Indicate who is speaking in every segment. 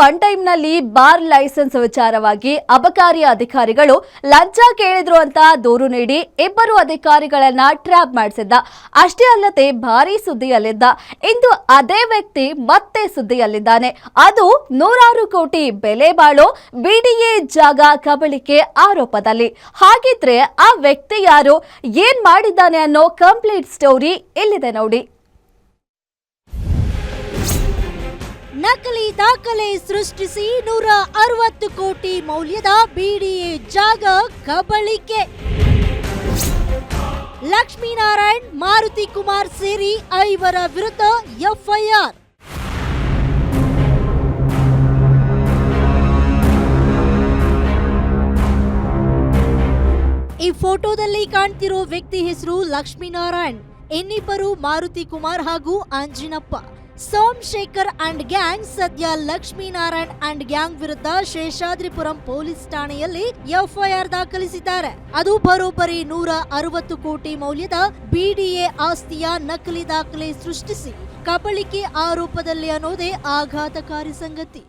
Speaker 1: One time ನಲ್ಲಿ bar licence ವಿಚಾರವಾಗಿ ಅಬಕಾರಿ ಅಧಿಕಾರಿಗಳು ಲಂಚ ಕೇಳಿದ್ರು ಅಂತ ದೂರು ನೀಡಿ ಇಬ್ಬರು ಅಧಿಕಾರಿಗಳನ್ನ ಟ್ರ್ಯಾಪ್ ಮಾಡಿಸಿದ್ದ. ಅಷ್ಟೇ ಅಲ್ಲದೆ ಭಾರಿ ಸುದ್ದಿಯಲ್ಲಿದ್ದ. ಇಂದು ಅದೇ ವ್ಯಕ್ತಿ ಮತ್ತೆ ಸುದ್ದಿಯಲ್ಲಿದ್ದಾನೆ. ಅದು 100 ಕೋಟಿ ಬೆಲೆ ಬಾಳೋ ಬಿಡಿಎ ಜಾಗ ಕಬಳಿಕೆ ಆರೋಪದಲ್ಲಿ. ಹಾಗಿದ್ರೆ ಆ ವ್ಯಕ್ತಿ ಯಾರು, ಏನ್ ಮಾಡಿದ್ದಾನೆ ಅನ್ನೋ ಕಂಪ್ಲೀಟ್ ಸ್ಟೋರಿ ಇಲ್ಲಿದೆ ನೋಡಿ.
Speaker 2: ನಕಲಿ ದಾಖಲೆ ಸೃಷ್ಟಿಸಿ 160 ಕೋಟಿ ಮೌಲ್ಯದ ಬಿಡಿಎ ಜಾಗ ಕಬಳಿಕೆ. ಲಕ್ಷ್ಮೀನಾರಾಯಣ್, ಮಾರುತಿ ಕುಮಾರ್ ಸೇರಿ 5 ವಿರುದ್ಧ ಎಫ್ಐಆರ್. ಈ ಫೋಟೋದಲ್ಲಿ ಕಾಣ್ತಿರೋ ವ್ಯಕ್ತಿ ಹೆಸರು ಲಕ್ಷ್ಮೀನಾರಾಯಣ್. ಇನ್ನಿಬ್ಬರು ಮಾರುತಿ ಕುಮಾರ್ ಹಾಗೂ ಅಂಜಿನಪ್ಪ. ಸೋಮಶೇಖರ್ ಅಂಡ್ ಗ್ಯಾಂಗ್ ಸದ್ಯ ಲಕ್ಷ್ಮೀನಾರಾಯಣ್ ಅಂಡ್ ಗ್ಯಾಂಗ್ ವಿರುದ್ಧ ಶೇಷಾದ್ರಿಪುರಂ ಪೊಲೀಸ್ ಠಾಣೆಯಲ್ಲಿ ಎಫ್ಐಆರ್ ದಾಖಲಿಸಿದ್ದಾರೆ. ಅದು ಬರೋಬ್ಬರಿ 160 ಕೋಟಿ ಮೌಲ್ಯದ ಬಿಡಿಎ ಆಸ್ತಿಯ ನಕಲಿ ದಾಖಲೆ ಸೃಷ್ಟಿಸಿ ಕಬಳಿಕೆ ಆರೋಪದಲ್ಲಿ ಅನ್ನೋದೇ ಆಘಾತಕಾರಿ ಸಂಗತಿ.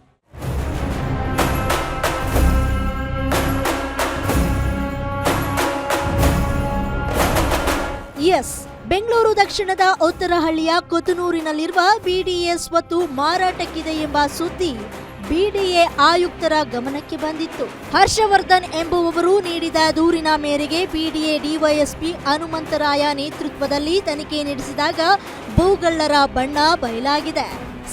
Speaker 2: ಎಸ್, ಬೆಂಗಳೂರು ದಕ್ಷಿಣದ ಉತ್ತರಹಳ್ಳಿಯ ಕೊತ್ತನೂರಿನಲ್ಲಿರುವ ಬಿಡಿಎ ಸ್ವತ್ತು ಮಾರಾಟಕ್ಕಿದೆ ಎಂಬ ಸುದ್ದಿ ಬಿಡಿಎ ಆಯುಕ್ತರ ಗಮನಕ್ಕೆ ಬಂದಿತ್ತು. ಹರ್ಷವರ್ಧನ್ ಎಂಬುವವರು ನೀಡಿದ ದೂರಿನ ಮೇರೆಗೆ ಬಿಡಿಎ ಡಿವೈಎಸ್ಪಿ ಹನುಮಂತರಾಯ ನೇತೃತ್ವದಲ್ಲಿ ತನಿಖೆ ನಡೆಸಿದಾಗ ಭೂಗಳ್ಳರ ಬಣ್ಣ ಬಯಲಾಗಿದೆ.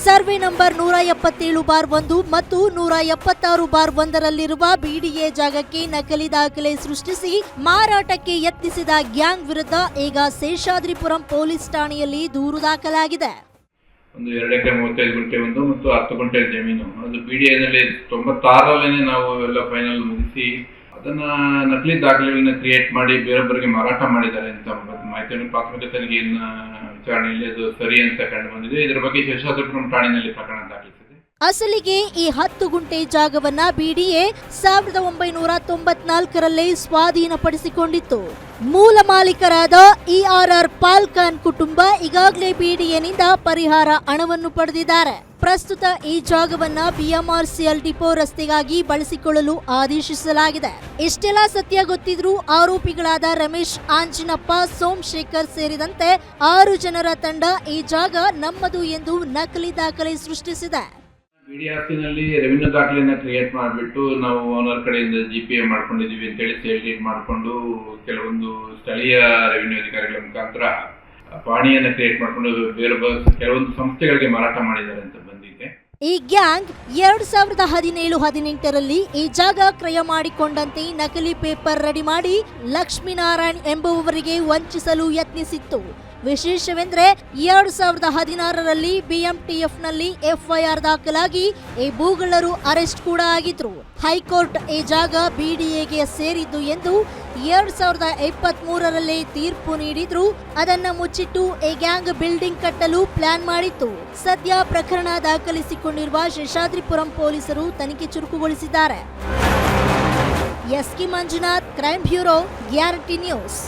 Speaker 2: ಸರ್ವೆ ನಂಬರ್ 177/1 ಮತ್ತು 176/1ರಲ್ಲಿರುವ ಬಿಡಿಎ ಜಾಗಕ್ಕೆ ನಕಲಿ ದಾಖಲೆ ಸೃಷ್ಟಿಸಿ ಮಾರಾಟಕ್ಕೆ ಯತ್ನಿಸಿದ ಗ್ಯಾಂಗ್ ವಿರುದ್ಧ ಈಗ ಶೇಷಾದ್ರಿಪುರಂ ಪೊಲೀಸ್ ಠಾಣೆಯಲ್ಲಿ ದೂರು ದಾಖಲಾಗಿದೆ.
Speaker 3: ಒಂದು 2 ಎಕರೆ 35 ಗುಂಟೆ ಒಂದು ಮತ್ತು 10 ಗುಂಟೆ ಜಮೀನು, ಅದು ಬಿಡಿಎನಲ್ಲಿ 96ರಲ್ಲೇ ನಾವು ಎಲ್ಲ ಫೈನಲ್ ಮುಗಿಸಿ ಅದನ್ನ ನಕಲಿ ದಾಖಲೆಗಳನ್ನ ಕ್ರಿಯೇಟ್ ಮಾಡಿ ಬೇರೊಬ್ಬರಿಗೆ ಮಾರಾಟ ಮಾಡಿದ್ದಾರೆ ಅಂತ ಮಾಹಿತಿಯನ್ನು ಪ್ರಾಥಮಿಕ ತನಿಖೆಯನ್ನ ವಿಚಾರಣೆಯಲ್ಲಿ ಅದು ಸರಿ ಅಂತ ಕಂಡು ಬಂದಿದೆ. ಇದರ ಬಗ್ಗೆ ಶೇಷಾದ್ರಿಪುರಂ ಠಾಣೆಯಲ್ಲಿ ಪ್ರಕರಣ ದಾಖಲಿಸಿದೆ.
Speaker 2: ಅಸಲಿಗೆ ಈ 10 ಗುಂಟೆ ಜಾಗವನ್ನ ಬಿಡಿಎ 1994ರಲ್ಲೇ ಸ್ವಾಧೀನಪಡಿಸಿಕೊಂಡಿತ್ತು. ಮೂಲ ಮಾಲೀಕರಾದ ERR ಪಾಲ್ಖಾನ್ ಕುಟುಂಬ ಈಗಾಗಲೇ ಬಿಡಿಎನಿಂದ ಪರಿಹಾರ ಹಣವನ್ನು ಪಡೆದಿದ್ದಾರೆ. ಪ್ರಸ್ತುತ ಈ ಜಾಗವನ್ನ BMRCL ಡಿಪೋ ರಸ್ತೆಗಾಗಿ ಬಳಸಿಕೊಳ್ಳಲು ಆದೇಶಿಸಲಾಗಿದೆ. ಇಷ್ಟೆಲ್ಲ ಸತ್ಯ ಗೊತ್ತಿದ್ರೂ ಆರೋಪಿಗಳಾದ ರಮೇಶ್, ಆಂಜಿನಪ್ಪ, ಸೋಮಶೇಖರ್ ಸೇರಿದಂತೆ 6 ಜನರ ತಂಡ ಈ ಜಾಗ ನಮ್ಮದು ಎಂದು ನಕಲಿ ದಾಖಲೆ ಸೃಷ್ಟಿಸಿದೆ.
Speaker 3: ಬಿಡಿಆರ್ಸಿನಲ್ಲಿ ರೆವಿನ್ಯೂ ದಾಖಲೆಯನ್ನ ಕ್ರಿಯೇಟ್ ಮಾಡಿಬಿಟ್ಟು ನಾವು ಓನರ್ ಕಡೆಯಿಂದ GPA ಮಾಡ್ಕೊಂಡಿದ್ದೀವಿ ಅಂತೇಳಿ ಸೇಲ್ ಡೀಡ್ ಮಾಡಿಕೊಂಡು ಕೆಲವೊಂದು ಸ್ಥಳೀಯ ರೆವಿನ್ಯೂ ಅಧಿಕಾರಿಗಳ ಮುಖಾಂತರ ಪಾಣಿಯನ್ನು ಕ್ರಿಯೇಟ್ ಮಾಡಿಕೊಂಡು ಬೇರೆ ಕೆಲವೊಂದು ಸಂಸ್ಥೆಗಳಿಗೆ ಮಾರಾಟ ಮಾಡಿದ್ದಾರೆ ಅಂತ ಬಂದಿದೆ.
Speaker 2: ಈ ಗ್ಯಾಂಗ್ 2017-18ರಲ್ಲಿ ಈ ಜಾಗ ಕ್ರಯ ಮಾಡಿಕೊಂಡಂತೆ ನಕಲಿ ಪೇಪರ್ ರೆಡಿ ಮಾಡಿ ಲಕ್ಷ್ಮೀನಾರಾಯಣ್ ಎಂಬುವವರಿಗೆ ವಂಚಿಸಲು ಯತ್ನಿಸಿತ್ತು. ವಿಶೇಷವೆಂದರೆ 2016ರಲ್ಲಿ BMTFನಲ್ಲಿ FIR ದಾಖಲಾಗಿ ಈ ಭೂಗಳ್ಳರು ಅರೆಸ್ಟ್ ಕೂಡ ಆಗಿದ್ರು. ಹೈಕೋರ್ಟ್ ಈ ಜಾಗ ಬಿಡಿಎಗೆ ಸೇರಿದ್ದು ಎಂದು 2023ರಲ್ಲಿ ತೀರ್ಪು ನೀಡಿದ್ರು. ಅದನ್ನ ಮುಚ್ಚಿಟ್ಟು ಈ ಗ್ಯಾಂಗ್ ಬಿಲ್ಡಿಂಗ್ ಕಟ್ಟಲು ಪ್ಲಾನ್ ಮಾಡಿತ್ತು. ಸದ್ಯ ಪ್ರಕರಣ ದಾಖಲಿಸಿಕೊಂಡಿರುವ ಶೇಷಾದ್ರಿಪುರಂ ಪೊಲೀಸರು ತನಿಖೆ ಚುರುಕುಗೊಳಿಸಿದ್ದಾರೆ. SK Manjunath, crime bureau, guarantee news.